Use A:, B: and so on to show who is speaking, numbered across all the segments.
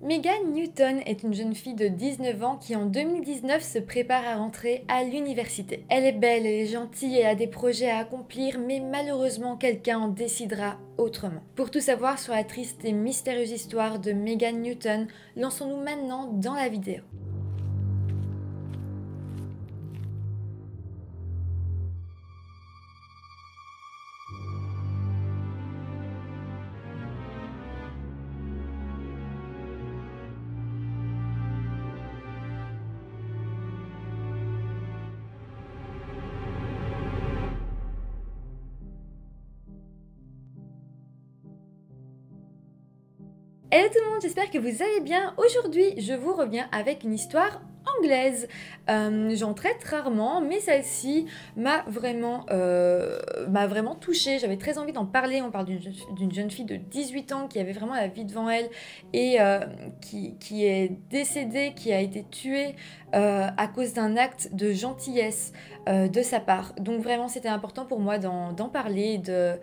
A: Megan Newton est une jeune fille de 19 ans qui en 2019 se prépare à rentrer à l'université. Elle est belle, elle est gentille et a des projets à accomplir, mais malheureusement quelqu'un en décidera autrement. Pour tout savoir sur la triste et mystérieuse histoire de Megan Newton, lançons-nous maintenant dans la vidéo. Hello tout le monde, j'espère que vous allez bien. Aujourd'hui, je vous reviens avec une histoire anglaise. J'en traite rarement, mais celle-ci m'a vraiment touchée. J'avais très envie d'en parler. On parle d'une jeune fille de 18 ans qui avait vraiment la vie devant elle et qui est décédée, qui a été tuée à cause d'un acte de gentillesse de sa part. Donc vraiment, c'était important pour moi d'en parler, de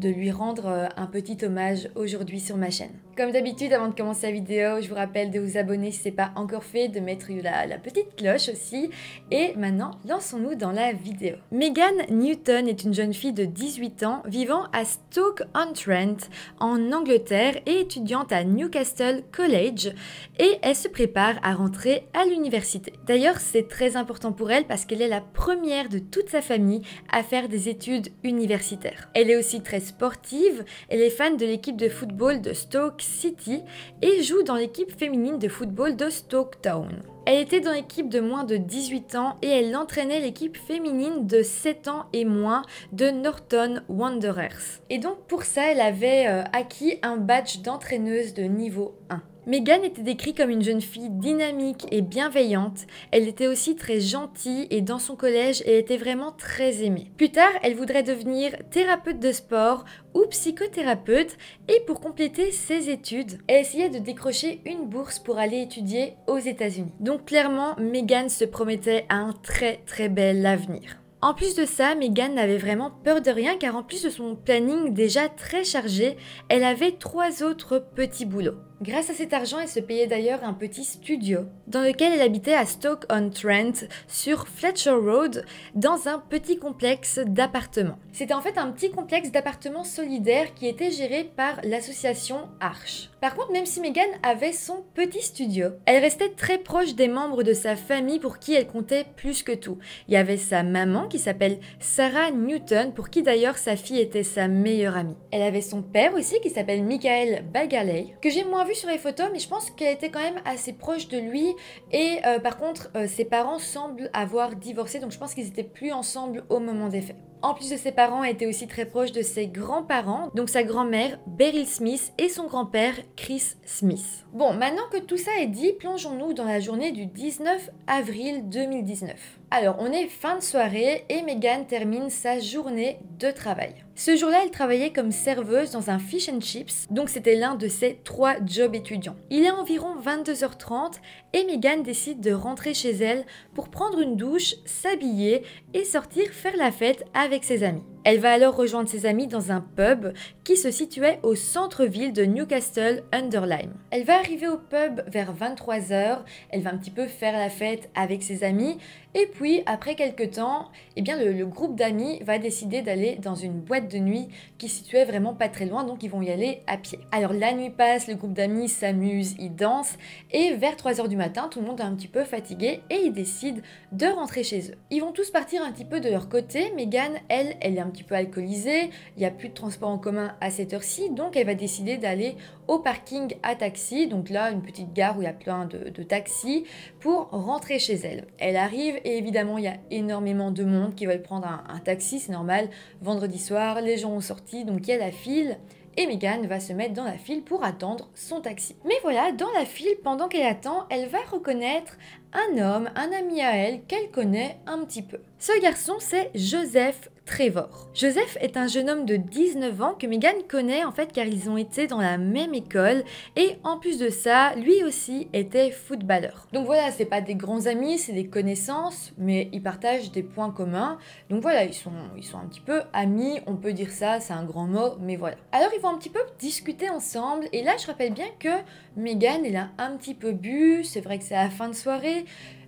A: lui rendre un petit hommage aujourd'hui sur ma chaîne. Comme d'habitude, avant de commencer la vidéo, je vous rappelle de vous abonner si ce n'est pas encore fait, de mettre la petite cloche aussi. Et maintenant, lançons-nous dans la vidéo. Megan Newton est une jeune fille de 18 ans vivant à Stoke-on-Trent en Angleterre et étudiante à Newcastle College, et elle se prépare à rentrer à l'université. D'ailleurs, c'est très important pour elle parce qu'elle est la première de toute sa famille à faire des études universitaires. Elle est aussi très sportive, elle est fan de l'équipe de football de Stoke City et joue dans l'équipe féminine de football de Stoke Town. Elle était dans l'équipe de moins de 18 ans et elle entraînait l'équipe féminine de 7 ans et moins de Norton Wanderers. Et donc pour ça, elle avait acquis un badge d'entraîneuse de niveau 1. Megan était décrite comme une jeune fille dynamique et bienveillante. Elle était aussi très gentille et dans son collège, elle était vraiment très aimée. Plus tard, elle voudrait devenir thérapeute de sport ou psychothérapeute et pour compléter ses études, elle essayait de décrocher une bourse pour aller étudier aux États-Unis. Donc clairement, Megan se promettait un très bel avenir. En plus de ça, Megan n'avait vraiment peur de rien car en plus de son planning déjà très chargé, elle avait 3 autres petits boulots. Grâce à cet argent, elle se payait d'ailleurs un petit studio dans lequel elle habitait à Stoke-on-Trent sur Fletcher Road dans un petit complexe d'appartements. C'était en fait un petit complexe d'appartements solidaires qui était géré par l'association Arch. Par contre, même si Megan avait son petit studio, elle restait très proche des membres de sa famille pour qui elle comptait plus que tout. Il y avait sa maman qui s'appelle Sarah Newton pour qui d'ailleurs sa fille était sa meilleure amie. Elle avait son père aussi qui s'appelle Michael Bagaley que j'ai moins vu sur les photos, mais je pense qu'elle était quand même assez proche de lui et par contre ses parents semblent avoir divorcé, donc je pense qu'ils étaient plus ensemble au moment des faits. En plus de ses parents, elle était aussi très proche de ses grands-parents, donc sa grand-mère Beryl Smith et son grand-père Chris Smith. Bon, maintenant que tout ça est dit, plongeons-nous dans la journée du 19 avril 2019. Alors, on est fin de soirée et Megan termine sa journée de travail. Ce jour-là, elle travaillait comme serveuse dans un fish and chips, donc c'était l'un de ses 3 jobs étudiants. Il est environ 22h30 et Megan décide de rentrer chez elle pour prendre une douche, s'habiller et sortir faire la fête avec ses amis. Elle va alors rejoindre ses amis dans un pub qui se situait au centre-ville de Newcastle-under-Lyme. Elle va arriver au pub vers 23h, elle va un petit peu faire la fête avec ses amis et puis après quelques temps, eh bien le groupe d'amis va décider d'aller dans une boîte de nuit qui se situait vraiment pas très loin, donc ils vont y aller à pied. Alors la nuit passe, le groupe d'amis s'amuse, ils dansent et vers 3h du matin, tout le monde est un petit peu fatigué et ils décident de rentrer chez eux. Ils vont tous partir un petit peu de leur côté. Megan, elle est un petit peu alcoolisée, il n'y a plus de transport en commun à cette heure-ci, donc elle va décider d'aller au parking à taxi, donc là une petite gare où il y a plein de taxis, pour rentrer chez elle. Elle arrive et évidemment il y a énormément de monde qui veulent prendre un taxi, c'est normal, vendredi soir, les gens ont sorti, donc il y a la file. Et Megan va se mettre dans la file pour attendre son taxi. Mais voilà, dans la file, pendant qu'elle attend, elle va reconnaître un homme, un ami à elle, qu'elle connaît un petit peu. Ce garçon, c'est Joseph Trevor. Joseph est un jeune homme de 19 ans que Megan connaît en fait car ils ont été dans la même école et en plus de ça, lui aussi était footballeur. Donc voilà, c'est pas des grands amis, c'est des connaissances, mais ils partagent des points communs. Donc voilà, ils sont un petit peu amis, on peut dire ça, c'est un grand mot, mais voilà. Alors ils vont un petit peu discuter ensemble et là je rappelle bien que Megan, elle a un petit peu bu, c'est vrai que c'est à la fin de soirée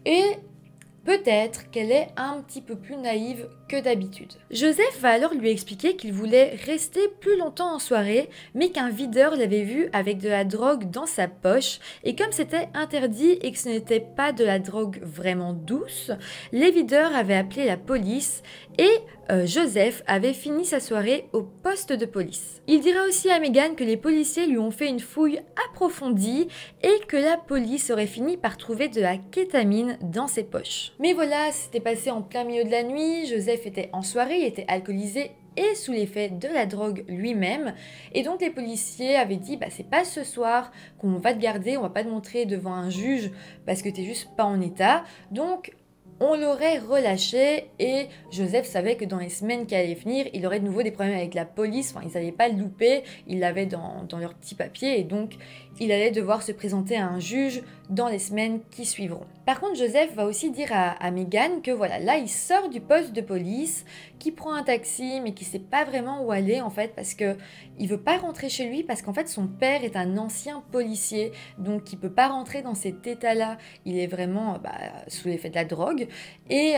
A: et peut-être qu'elle est un petit peu plus naïve que d'habitude. Joseph va alors lui expliquer qu'il voulait rester plus longtemps en soirée, mais qu'un videur l'avait vu avec de la drogue dans sa poche, et comme c'était interdit et que ce n'était pas de la drogue vraiment douce, les videurs avaient appelé la police et Joseph avait fini sa soirée au poste de police. Il dira aussi à Megan que les policiers lui ont fait une fouille approfondie et que la police aurait fini par trouver de la kétamine dans ses poches. Mais voilà, c'était passé en plein milieu de la nuit, Joseph était en soirée, il était alcoolisé et sous l'effet de la drogue lui-même. Et donc les policiers avaient dit c'est pas ce soir qu'on va te garder, on va pas te montrer devant un juge parce que t'es juste pas en état. Donc on l'aurait relâché et Joseph savait que dans les semaines qui allaient venir, il aurait de nouveau des problèmes avec la police, enfin ils n'allaient pas le louper, ils l'avaient dans leur petit papier et donc il allait devoir se présenter à un juge dans les semaines qui suivront. Par contre, Joseph va aussi dire à Megan que voilà, là il sort du poste de police, qu'il prend un taxi mais qu'il sait pas vraiment où aller en fait parce que il veut pas rentrer chez lui parce qu'en fait son père est un ancien policier donc il peut pas rentrer dans cet état-là, il est vraiment sous l'effet de la drogue et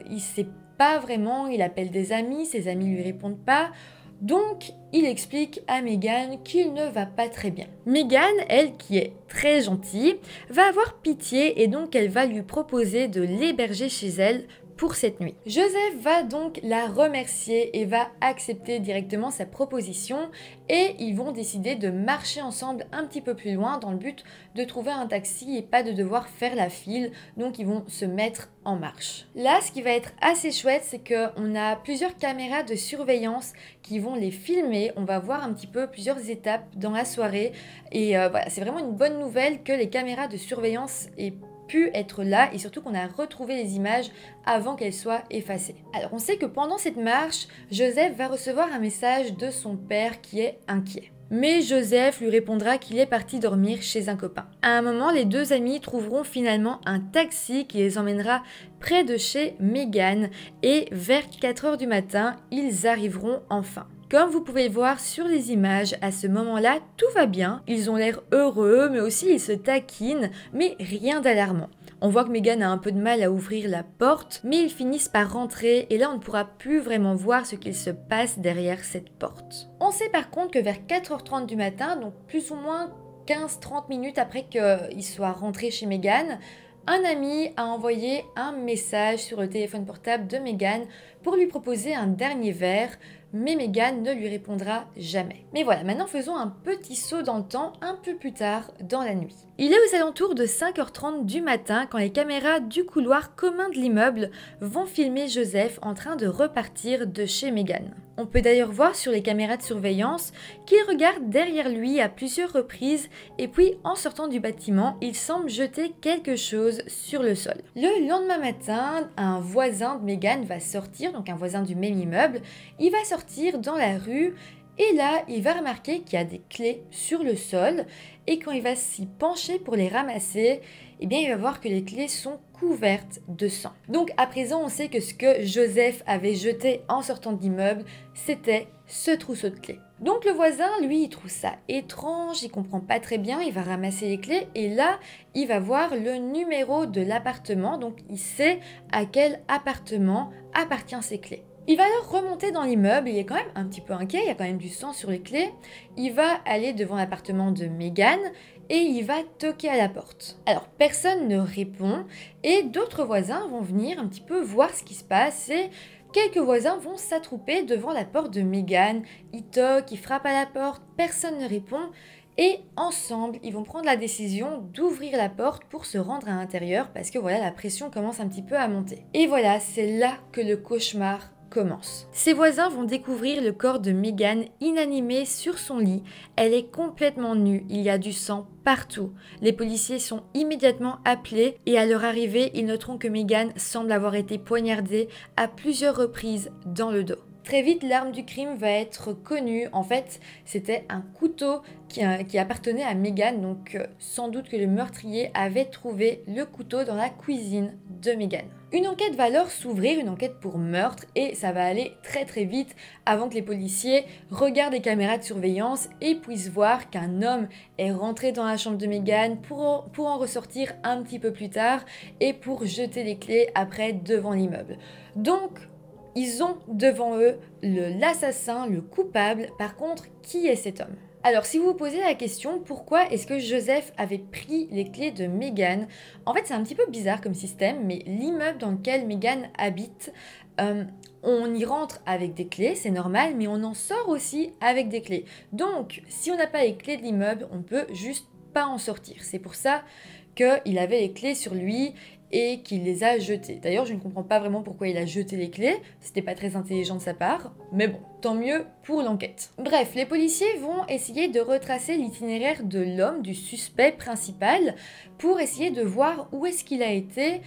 A: il sait pas vraiment, il appelle des amis, ses amis lui répondent pas. Donc, il explique à Megan qu'il ne va pas très bien. Megan, elle, qui est très gentille, va avoir pitié et donc elle va lui proposer de l'héberger chez elle pour cette nuit. Joseph va donc la remercier et va accepter directement sa proposition et ils vont décider de marcher ensemble un petit peu plus loin dans le but de trouver un taxi et pas de devoir faire la file, donc ils vont se mettre en marche. Là, ce qui va être assez chouette, c'est qu'on a plusieurs caméras de surveillance qui vont les filmer, on va voir un petit peu plusieurs étapes dans la soirée et voilà, c'est vraiment une bonne nouvelle que les caméras de surveillance aient pu être là et surtout qu'on a retrouvé les images avant qu'elles soient effacées. Alors on sait que pendant cette marche, Joseph va recevoir un message de son père qui est inquiet. Mais Joseph lui répondra qu'il est parti dormir chez un copain. À un moment, les deux amis trouveront finalement un taxi qui les emmènera près de chez Megan et vers 4 h du matin, ils arriveront enfin. Comme vous pouvez le voir sur les images, à ce moment-là, tout va bien. Ils ont l'air heureux, mais aussi ils se taquinent, mais rien d'alarmant. On voit que Megan a un peu de mal à ouvrir la porte, mais ils finissent par rentrer et là on ne pourra plus vraiment voir ce qu'il se passe derrière cette porte. On sait par contre que vers 4 h 30 du matin, donc plus ou moins 15-30 minutes après qu'il soit rentré chez Megan, un ami a envoyé un message sur le téléphone portable de Megan pour lui proposer un dernier verre, mais Megan ne lui répondra jamais. Mais voilà, maintenant faisons un petit saut dans le temps un peu plus tard dans la nuit. Il est aux alentours de 5 h 30 du matin quand les caméras du couloir commun de l'immeuble vont filmer Joseph en train de repartir de chez Megan. On peut d'ailleurs voir sur les caméras de surveillance qu'il regarde derrière lui à plusieurs reprises et puis en sortant du bâtiment, il semble jeter quelque chose sur le sol. Le lendemain matin, un voisin de Megan va sortir, donc un voisin du même immeuble, il va sortir dans la rue et là, il va remarquer qu'il y a des clés sur le sol et quand il va s'y pencher pour les ramasser, eh bien, il va voir que les clés sont couvertes de sang. Donc à présent, on sait que ce que Joseph avait jeté en sortant de l'immeuble, c'était ce trousseau de clés. Donc le voisin, lui, il trouve ça étrange, il comprend pas très bien, il va ramasser les clés et là, il va voir le numéro de l'appartement, donc il sait à quel appartement appartient ces clés. Il va alors remonter dans l'immeuble, il est quand même un petit peu inquiet, il y a quand même du sang sur les clés. Il va aller devant l'appartement de Megan et il va toquer à la porte. Alors personne ne répond et d'autres voisins vont venir un petit peu voir ce qui se passe et quelques voisins vont s'attrouper devant la porte de Megan. Ils toquent, ils frappent à la porte, personne ne répond. Et ensemble, ils vont prendre la décision d'ouvrir la porte pour se rendre à l'intérieur parce que voilà, la pression commence un petit peu à monter. Et voilà, c'est là que le cauchemar commence. Ses voisins vont découvrir le corps de Meghan inanimé sur son lit. Elle est complètement nue, il y a du sang partout. Les policiers sont immédiatement appelés et à leur arrivée, ils noteront que Meghan semble avoir été poignardée à plusieurs reprises dans le dos. Très vite, l'arme du crime va être connue. En fait, c'était un couteau qui appartenait à Meghan, donc sans doute que le meurtrier avait trouvé le couteau dans la cuisine de Meghan. Une enquête va alors s'ouvrir, une enquête pour meurtre, et ça va aller très très vite avant que les policiers regardent les caméras de surveillance et puissent voir qu'un homme est rentré dans la chambre de Meghan pour en ressortir un petit peu plus tard et pour jeter les clés après devant l'immeuble. Donc, ils ont devant eux l'assassin, le coupable. Par contre, qui est cet homme ? Alors, si vous vous posez la question, pourquoi est-ce que Joseph avait pris les clés de Meghan ? En fait, c'est un petit peu bizarre comme système, mais l'immeuble dans lequel Meghan habite, on y rentre avec des clés, c'est normal, mais on en sort aussi avec des clés. Donc, si on n'a pas les clés de l'immeuble, on peut juste pas en sortir. C'est pour ça qu'il avait les clés sur lui et qu'il les a jetées. D'ailleurs, je ne comprends pas vraiment pourquoi il a jeté les clés, c'était pas très intelligent de sa part, mais bon, tant mieux pour l'enquête. Bref, les policiers vont essayer de retracer l'itinéraire de l'homme, du suspect principal, pour essayer de voir où est-ce qu'il a été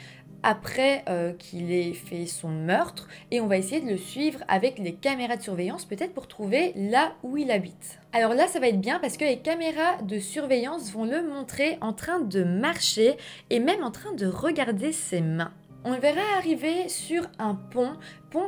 A: après qu'il ait fait son meurtre, et on va essayer de le suivre avec les caméras de surveillance, peut-être pour trouver là où il habite. Alors là, ça va être bien parce que les caméras de surveillance vont le montrer en train de marcher et même en train de regarder ses mains. On le verra arriver sur un pont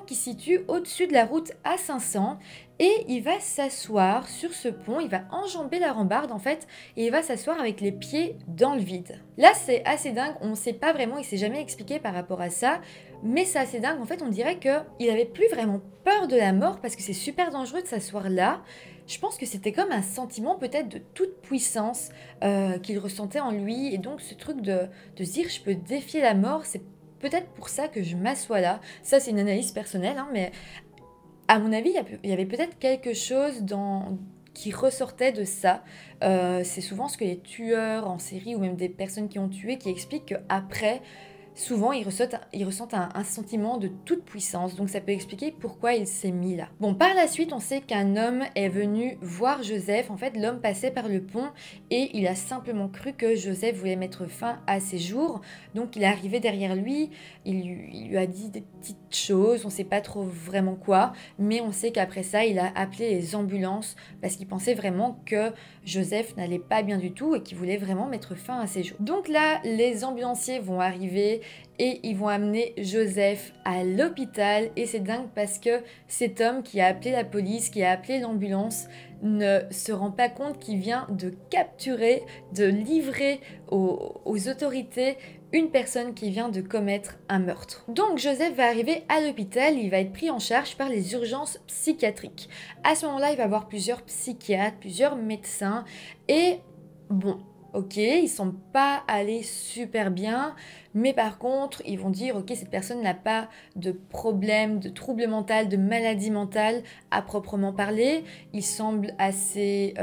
A: qui se situe au-dessus de la route A500 et il va s'asseoir sur ce pont, il va enjamber la rambarde en fait et il va s'asseoir avec les pieds dans le vide. Là c'est assez dingue, on ne sait pas vraiment, il s'est jamais expliqué par rapport à ça, mais c'est assez dingue, en fait on dirait qu'il avait plus vraiment peur de la mort parce que c'est super dangereux de s'asseoir là. Je pense que c'était comme un sentiment peut-être de toute puissance qu'il ressentait en lui et donc ce truc de se dire je peux défier la mort, c'est peut-être pour ça que je m'assois là. Ça, c'est une analyse personnelle, hein, mais à mon avis, il y avait peut-être quelque chose qui ressortait de ça. C'est souvent ce que les tueurs en série ou même des personnes qui ont tué qui expliquent qu'après, souvent, ils ressentent un sentiment de toute puissance. Donc, ça peut expliquer pourquoi il s'est mis là. Bon, par la suite, on sait qu'un homme est venu voir Joseph. En fait, l'homme passait par le pont et il a simplement cru que Joseph voulait mettre fin à ses jours. Donc, il est arrivé derrière lui. Il lui a dit des petites choses. On ne sait pas trop vraiment quoi. Mais on sait qu'après ça, il a appelé les ambulances parce qu'il pensait vraiment que Joseph n'allait pas bien du tout et qu'il voulait vraiment mettre fin à ses jours. Donc là, les ambulanciers vont arriver et ils vont amener Joseph à l'hôpital et c'est dingue parce que cet homme qui a appelé la police, qui a appelé l'ambulance ne se rend pas compte qu'il vient de capturer, de livrer aux autorités une personne qui vient de commettre un meurtre. Donc Joseph va arriver à l'hôpital, il va être pris en charge par les urgences psychiatriques. À ce moment-là, il va avoir plusieurs psychiatres, plusieurs médecins et bon, ok, ils sont pas allés super bien, mais par contre, ils vont dire, ok, cette personne n'a pas de problème, de trouble mental, de maladie mentale à proprement parler. Il semble assez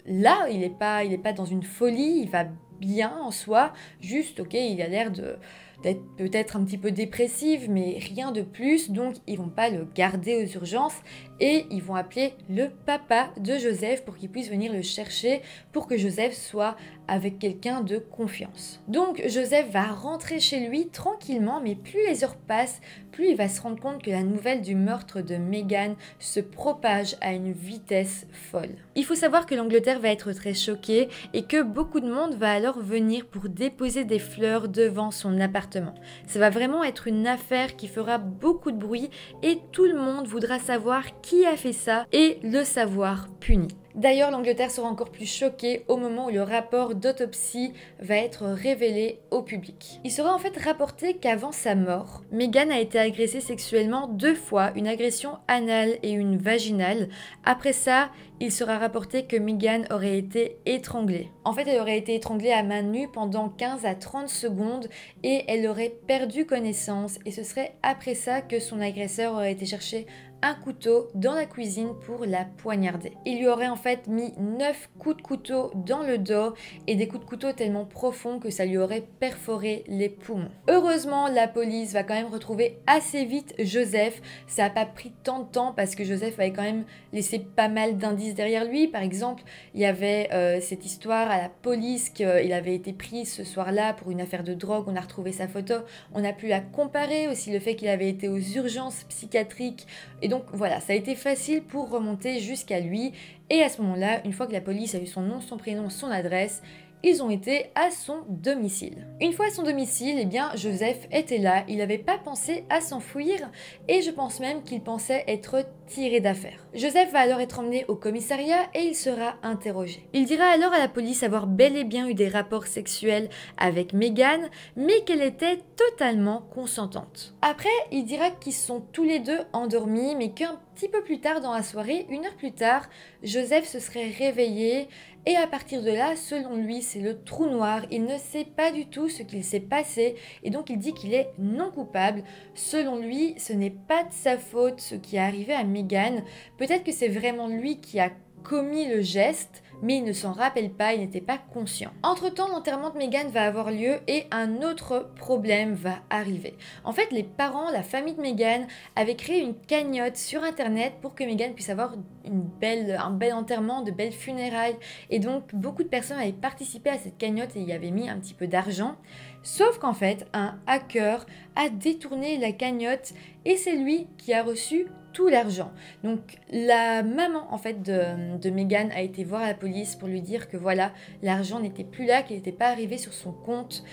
A: là, il est pas dans une folie, il va bien en soi, juste, ok, il a l'air d'être peut-être un petit peu dépressif, mais rien de plus, donc ils vont pas le garder aux urgences et ils vont appeler le papa de Joseph pour qu'il puisse venir le chercher pour que Joseph soit avec quelqu'un de confiance. Donc Joseph va rentrer chez lui tranquillement, mais plus les heures passent, plus il va se rendre compte que la nouvelle du meurtre de Meghan se propage à une vitesse folle. Il faut savoir que l'Angleterre va être très choquée et que beaucoup de monde va alors venir pour déposer des fleurs devant son appartement. Ça va vraiment être une affaire qui fera beaucoup de bruit et tout le monde voudra savoir qui a fait ça et le savoir puni. D'ailleurs, l'Angleterre sera encore plus choquée au moment où le rapport d'autopsie va être révélé au public. Il sera en fait rapporté qu'avant sa mort, Meghan a été agressée sexuellement 2 fois, une agression anale et une vaginale. Après ça, il sera rapporté que Meghan aurait été étranglée. En fait, elle aurait été étranglée à main nue pendant 15 à 30 secondes et elle aurait perdu connaissance, et ce serait après ça que son agresseur aurait été chercher un couteau dans la cuisine pour la poignarder. Il lui aurait en fait mis 9 coups de couteau dans le dos, et des coups de couteau tellement profonds que ça lui aurait perforé les poumons. Heureusement, la police va quand même retrouver assez vite Joseph. Ça n'a pas pris tant de temps parce que Joseph avait quand même laissé pas mal d'indices derrière lui. Par exemple, il y avait cette histoire à la police qu'il avait été pris ce soir-là pour une affaire de drogue. On a retrouvé sa photo. On a pu la comparer aussi, le fait qu'il avait été aux urgences psychiatriques. Et donc voilà, ça a été facile pour remonter jusqu'à lui. Et à ce moment-là, une fois que la police a eu son nom, son prénom, son adresse, ils ont été à son domicile. Une fois à son domicile, eh bien, Joseph était là, il n'avait pas pensé à s'enfuir, et je pense même qu'il pensait être tiré d'affaire. Joseph va alors être emmené au commissariat et il sera interrogé. Il dira alors à la police avoir bel et bien eu des rapports sexuels avec Meghan, mais qu'elle était totalement consentante. Après, il dira qu'ils sont tous les deux endormis, mais qu'un petit peu plus tard dans la soirée, 1 heure plus tard, Joseph se serait réveillé. Et à partir de là, selon lui, c'est le trou noir. Il ne sait pas du tout ce qu'il s'est passé et donc il dit qu'il est non coupable. Selon lui, ce n'est pas de sa faute ce qui est arrivé à Meghan. Peut-être que c'est vraiment lui qui a commis le geste, mais il ne s'en rappelle pas, il n'était pas conscient. Entre-temps, l'enterrement de Meghan va avoir lieu et un autre problème va arriver. En fait, les parents, la famille de Meghan avaient créé une cagnotte sur internet pour que Meghan puisse avoir un bel enterrement, de belles funérailles. Et donc, beaucoup de personnes avaient participé à cette cagnotte et y avaient mis un petit peu d'argent. Sauf qu'en fait, un hacker a détourné la cagnotte et c'est lui qui a reçu tout l'argent. Donc la maman en fait de Meghan a été voir la police pour lui dire que voilà, l'argent n'était plus là, qu'il n'était pas arrivé sur son compte.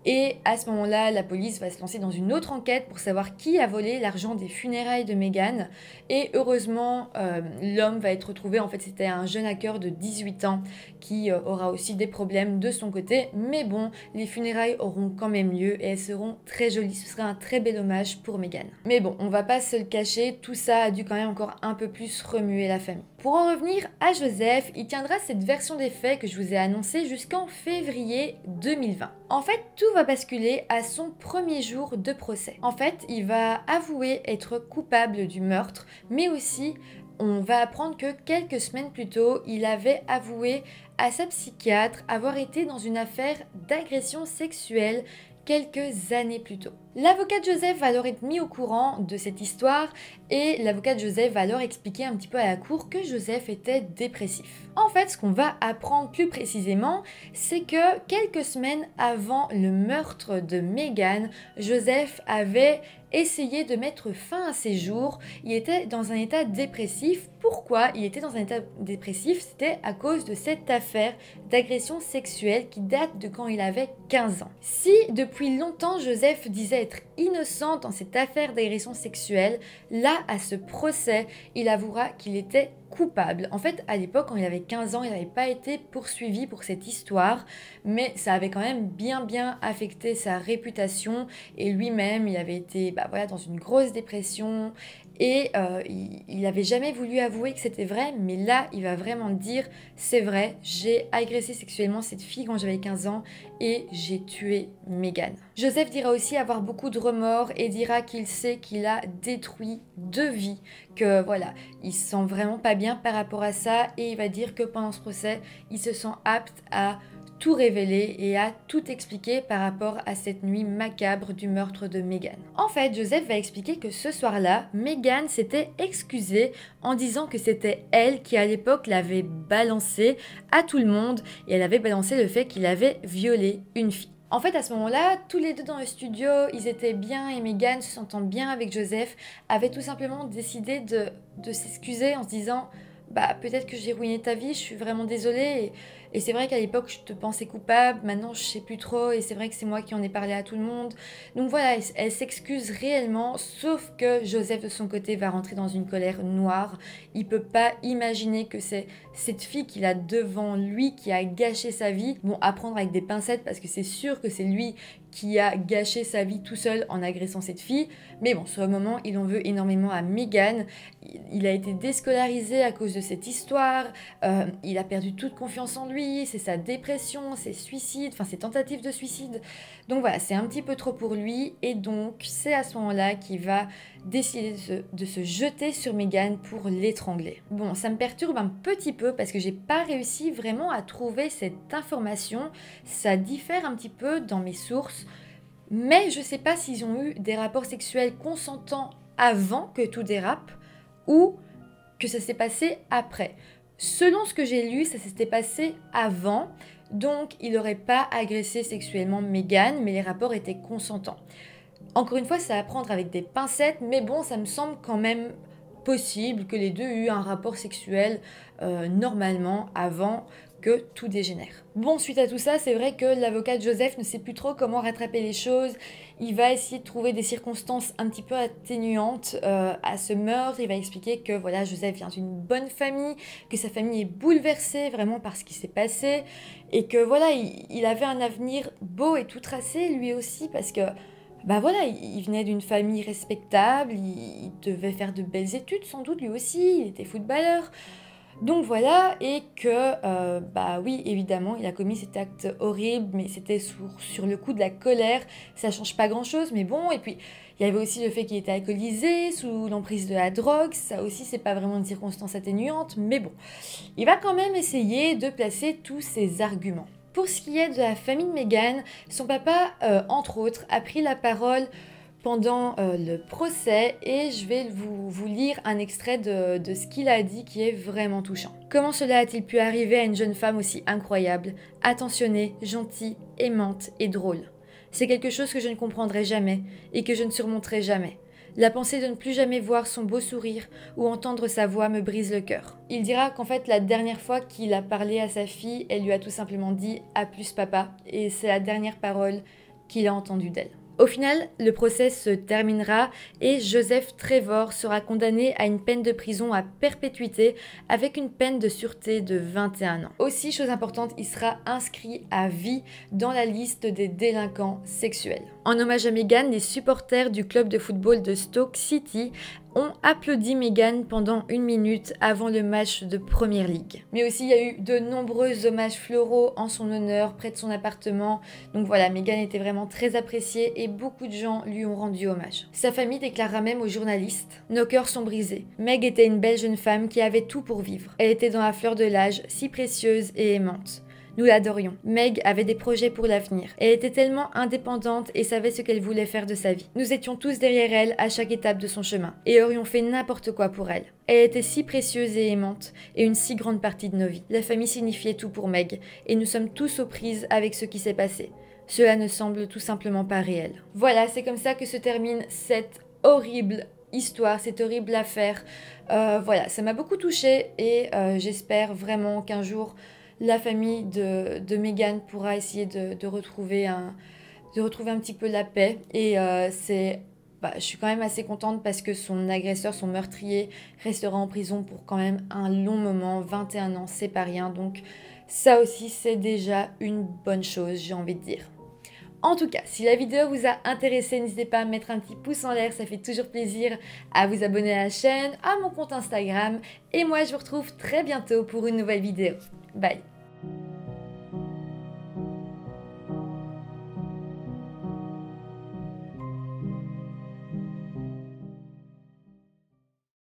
A: Et à ce moment-là, la police va se lancer dans une autre enquête pour savoir qui a volé l'argent des funérailles de Meghan. Et heureusement, l'homme va être retrouvé. En fait, c'était un jeune hacker de 18 ans qui aura aussi des problèmes de son côté. Mais bon, les funérailles auront quand même lieu et elles seront très jolies. Ce sera un très bel hommage pour Meghan. Mais bon, on va pas se le cacher, tout ça a dû quand même encore un peu plus remuer la famille. Pour en revenir à Joseph, il tiendra cette version des faits que je vous ai annoncée jusqu'en février 2020. En fait, tout va basculer à son premier jour de procès. En fait, il va avouer être coupable du meurtre, mais aussi on va apprendre que quelques semaines plus tôt, il avait avoué à sa psychiatre avoir été dans une affaire d'agression sexuelle quelques années plus tôt. L'avocat de Joseph va alors être mis au courant de cette histoire et l'avocat de Joseph va alors expliquer un petit peu à la cour que Joseph était dépressif. En fait, ce qu'on va apprendre plus précisément, c'est que quelques semaines avant le meurtre de Meghan, Joseph avait essayé de mettre fin à ses jours. Il était dans un état dépressif. Pourquoi il était dans un état dépressif? C'était à cause de cette affaire d'agression sexuelle qui date de quand il avait 15 ans. Si depuis longtemps Joseph disait être innocent dans cette affaire d'agression sexuelle, là, à ce procès, il avouera qu'il était coupable. En fait, à l'époque, quand il avait 15 ans, il n'avait pas été poursuivi pour cette histoire, mais ça avait quand même bien affecté sa réputation et lui-même, il avait été dans une grosse dépression et il n'avait jamais voulu avouer que c'était vrai, mais là, il va vraiment dire c'est vrai, j'ai agressé sexuellement cette fille quand j'avais 15 ans et j'ai tué Meghan. Joseph dira aussi avoir beaucoup de remords et dira qu'il sait qu'il a détruit 2 vies, que voilà, il se sent vraiment pas bien par rapport à ça et il va dire que pendant ce procès, il se sent apte à tout révéler et à tout expliquer par rapport à cette nuit macabre du meurtre de Meghan. En fait, Joseph va expliquer que ce soir-là, Meghan s'était excusée en disant que c'était elle qui à l'époque l'avait balancé à tout le monde et elle avait balancé le fait qu'il avait violé une fille. En fait, à ce moment-là, tous les deux dans le studio, ils étaient bien et Meghan, se sentant bien avec Joseph, avait tout simplement décidé de s'excuser en se disant « peut-être que j'ai ruiné ta vie, je suis vraiment désolée » Et c'est vrai qu'à l'époque, je te pensais coupable, maintenant je sais plus trop, et c'est vrai que c'est moi qui en ai parlé à tout le monde. Donc voilà, elle s'excuse réellement, sauf que Joseph de son côté va rentrer dans une colère noire. Il peut pas imaginer que c'est cette fille qu'il a devant lui qui a gâché sa vie. Bon, à prendre avec des pincettes parce que c'est sûr que c'est lui qui a gâché sa vie tout seul en agressant cette fille. Mais bon, sur le moment, il en veut énormément à Meghan. Il a été déscolarisé à cause de cette histoire. Il a perdu toute confiance en lui. C'est sa dépression, ses suicides, enfin ses tentatives de suicide. Donc voilà, c'est un petit peu trop pour lui. Et donc, c'est à ce moment-là qu'il va décider de se jeter sur Meghan pour l'étrangler. Bon, ça me perturbe un petit peu parce que j'ai pas réussi vraiment à trouver cette information. Ça diffère un petit peu dans mes sources. Mais je sais pas s'ils ont eu des rapports sexuels consentants avant que tout dérape ou que ça s'est passé après. Selon ce que j'ai lu, ça s'était passé avant, donc il n'aurait pas agressé sexuellement Meghan, mais les rapports étaient consentants. Encore une fois, c'est à prendre avec des pincettes, mais bon, ça me semble quand même possible que les deux aient eu un rapport sexuel normalement avant que tout dégénère. Bon, suite à tout ça, c'est vrai que l'avocat de Joseph ne sait plus trop comment rattraper les choses. Il va essayer de trouver des circonstances un petit peu atténuantes à ce meurtre. Il va expliquer que voilà, Joseph vient d'une bonne famille, que sa famille est bouleversée vraiment par ce qui s'est passé, et que voilà, il avait un avenir beau et tout tracé lui aussi, parce que bah voilà, il venait d'une famille respectable, il devait faire de belles études sans doute lui aussi, il était footballeur. Donc voilà, et que, bah oui, évidemment, il a commis cet acte horrible, mais c'était sur le coup de la colère, ça change pas grand-chose, mais bon, et puis il y avait aussi le fait qu'il était alcoolisé, sous l'emprise de la drogue, ça aussi c'est pas vraiment une circonstance atténuante, mais bon, il va quand même essayer de placer tous ses arguments. Pour ce qui est de la famille de Meghan, son papa, entre autres, a pris la parole pendant le procès et je vais vous lire un extrait de ce qu'il a dit qui est vraiment touchant. Comment cela a-t-il pu arriver à une jeune femme aussi incroyable, attentionnée, gentille, aimante et drôle? C'est quelque chose que je ne comprendrai jamais et que je ne surmonterai jamais. La pensée de ne plus jamais voir son beau sourire ou entendre sa voix me brise le cœur. Il dira qu'en fait la dernière fois qu'il a parlé à sa fille, elle lui a tout simplement dit « à plus papa » et c'est la dernière parole qu'il a entendue d'elle. Au final, le procès se terminera et Joseph Trevor sera condamné à une peine de prison à perpétuité avec une peine de sûreté de 21 ans. Aussi, chose importante, il sera inscrit à vie dans la liste des délinquants sexuels. En hommage à Meghan, les supporters du club de football de Stoke City ont applaudi Meghan pendant 1 minute avant le match de Premier League. Mais aussi, il y a eu de nombreux hommages floraux en son honneur près de son appartement. Donc voilà, Meghan était vraiment très appréciée et beaucoup de gens lui ont rendu hommage. Sa famille déclara même aux journalistes « Nos cœurs sont brisés. Meg était une belle jeune femme qui avait tout pour vivre. Elle était dans la fleur de l'âge, si précieuse et aimante. Nous l'adorions. Meg avait des projets pour l'avenir. Elle était tellement indépendante et savait ce qu'elle voulait faire de sa vie. Nous étions tous derrière elle à chaque étape de son chemin et aurions fait n'importe quoi pour elle. Elle était si précieuse et aimante et une si grande partie de nos vies. La famille signifiait tout pour Meg et nous sommes tous aux prises avec ce qui s'est passé. Cela ne semble tout simplement pas réel. Voilà, c'est comme ça que se termine cette horrible histoire, cette horrible affaire. Voilà, ça m'a beaucoup touchée et j'espère vraiment qu'un jour la famille de Meghan pourra essayer de retrouver un petit peu la paix. Et je suis quand même assez contente parce que son agresseur, son meurtrier, restera en prison pour quand même un long moment, 21 ans, c'est pas rien. Donc ça aussi, c'est déjà une bonne chose, j'ai envie de dire. En tout cas, si la vidéo vous a intéressé, n'hésitez pas à mettre un petit pouce en l'air, ça fait toujours plaisir, à vous abonner à la chaîne, à mon compte Instagram. Et moi, je vous retrouve très bientôt pour une nouvelle vidéo. Bye!